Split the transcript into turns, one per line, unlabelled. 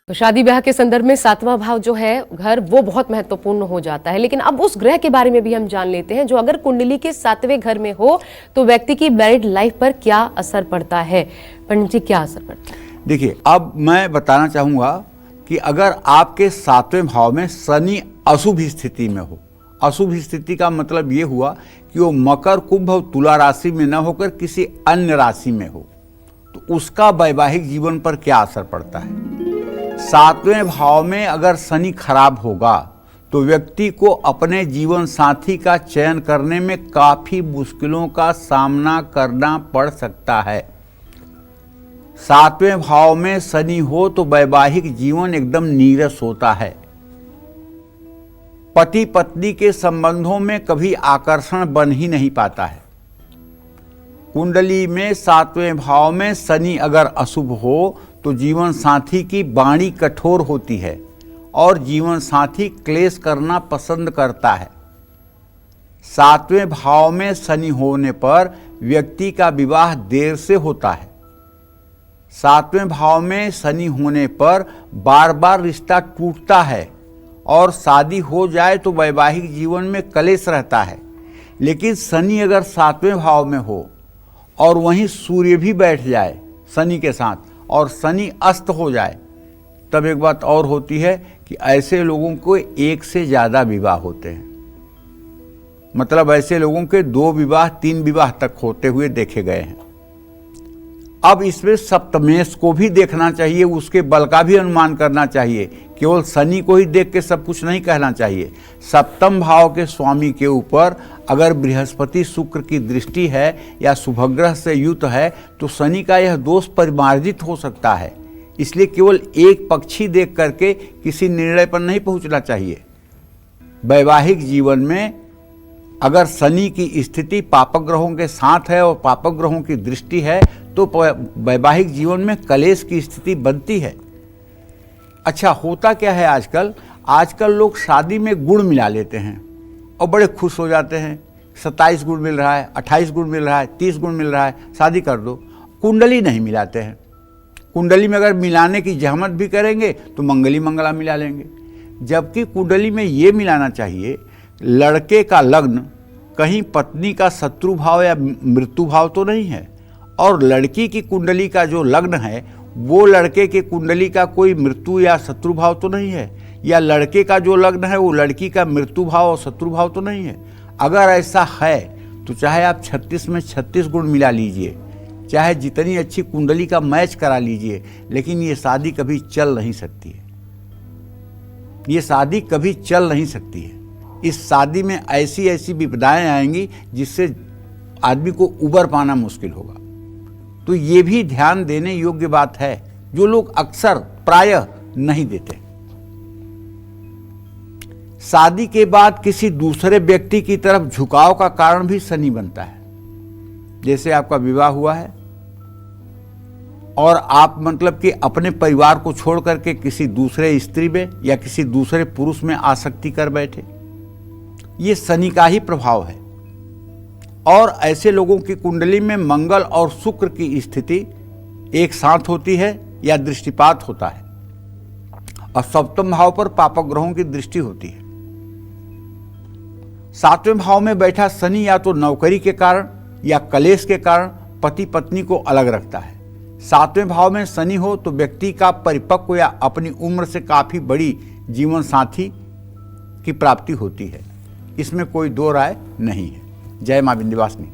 तो शादी ब्याह के संदर्भ में सातवां भाव जो है घर, वो बहुत महत्वपूर्ण हो जाता है। लेकिन अब उस ग्रह के बारे में भी हम जान लेते हैं जो अगर कुंडली के 7वें घर में हो तो व्यक्ति की मैरिड लाइफ पर क्या असर पड़ता है। पंडित जी, क्या असर पड़ता है?
देखिए, अब मैं बताना चाहूंगा कि अगर आपके 7वें भाव में शनि अशुभ स्थिति में हो, अशुभ स्थिति का मतलब ये हुआ कि वो मकर, कुंभ और तुला राशि में न होकर किसी अन्य राशि में हो, तो उसका वैवाहिक जीवन पर क्या असर पड़ता है। 7वें भाव में अगर शनि खराब होगा तो व्यक्ति को अपने जीवन साथी का चयन करने में काफी मुश्किलों का सामना करना पड़ सकता है। 7वें भाव में शनि हो तो वैवाहिक जीवन एकदम नीरस होता है। पति पत्नी के संबंधों में कभी आकर्षण बन ही नहीं पाता है। कुंडली में 7वें भाव में शनि अगर अशुभ हो तो जीवन साथी की वाणी कठोर होती है और जीवन साथी क्लेश करना पसंद करता है। 7वें भाव में शनि होने पर व्यक्ति का विवाह देर से होता है। 7वें भाव में शनि होने पर बार बार रिश्ता टूटता है और शादी हो जाए तो वैवाहिक जीवन में कलेश रहता है। लेकिन शनि अगर 7वें भाव में हो और वहीं सूर्य भी बैठ जाए शनि के साथ और शनि अस्त हो जाए, तब एक बात और होती है कि ऐसे लोगों को एक से ज़्यादा विवाह होते हैं। मतलब ऐसे लोगों के 2 विवाह 3 विवाह तक होते हुए देखे गए हैं। अब इसमें सप्तमेश को भी देखना चाहिए, उसके बल का भी अनुमान करना चाहिए। केवल शनि को ही देख के सब कुछ नहीं कहना चाहिए। सप्तम भाव के स्वामी के ऊपर अगर बृहस्पति शुक्र की दृष्टि है या शुभग्रह से युक्त है तो शनि का यह दोष परिमार्जित हो सकता है। इसलिए केवल एक पक्षी देख करके किसी निर्णय पर नहीं पहुंचना चाहिए। वैवाहिक जीवन में अगर शनि की स्थिति पापक ग्रहों के साथ है और पापक ग्रहों की दृष्टि है तो वैवाहिक जीवन में कलेश की स्थिति बनती है। अच्छा, होता क्या है आजकल लोग शादी में गुण मिला लेते हैं और बड़े खुश हो जाते हैं। 27 गुण मिल रहा है, 28 गुण मिल रहा है, 30 गुण मिल रहा है, शादी कर दो। कुंडली नहीं मिलाते हैं। कुंडली में अगर मिलाने की जहमत भी करेंगे तो मंगली मंगला मिला लेंगे। जबकि कुंडली में ये मिलाना चाहिए लड़के का लग्न कहीं पत्नी का शत्रु भाव या मृत्यु भाव तो नहीं है, और लड़की की कुंडली का जो लग्न है वो लड़के के कुंडली का कोई मृत्यु या शत्रु भाव तो नहीं है, या लड़के का जो लग्न है वो लड़की का मृत्यु भाव और शत्रु भाव तो नहीं है। अगर ऐसा है तो चाहे आप 36 में 36 गुण मिला लीजिए, चाहे जितनी अच्छी कुंडली का मैच करा लीजिए, लेकिन ये शादी कभी चल नहीं सकती है। ये शादी कभी चल नहीं सकती है। इस शादी में ऐसी ऐसी विपदाएं आएंगी जिससे आदमी को उबर पाना मुश्किल होगा। तो ये भी ध्यान देने योग्य बात है जो लोग अक्सर प्रायः नहीं देते। शादी के बाद किसी दूसरे व्यक्ति की तरफ झुकाव का कारण भी शनि बनता है। जैसे आपका विवाह हुआ है और आप मतलब कि अपने परिवार को छोड़ करके किसी दूसरे स्त्री में या किसी दूसरे पुरुष में आसक्ति कर बैठे, ये शनि का ही प्रभाव है। और ऐसे लोगों की कुंडली में मंगल और शुक्र की स्थिति एक साथ होती है या दृष्टिपात होता है, और सप्तम भाव पर पापक ग्रहों की दृष्टि होती है। 7वें भाव में बैठा शनि या तो नौकरी के कारण या कलेश के कारण पति पत्नी को अलग रखता है। 7वें भाव में शनि हो तो व्यक्ति का परिपक्व या अपनी उम्र से काफी बड़ी जीवन साथी की प्राप्ति होती है। इसमें कोई दो राय नहीं है। जय मां विंध्यवासिनी।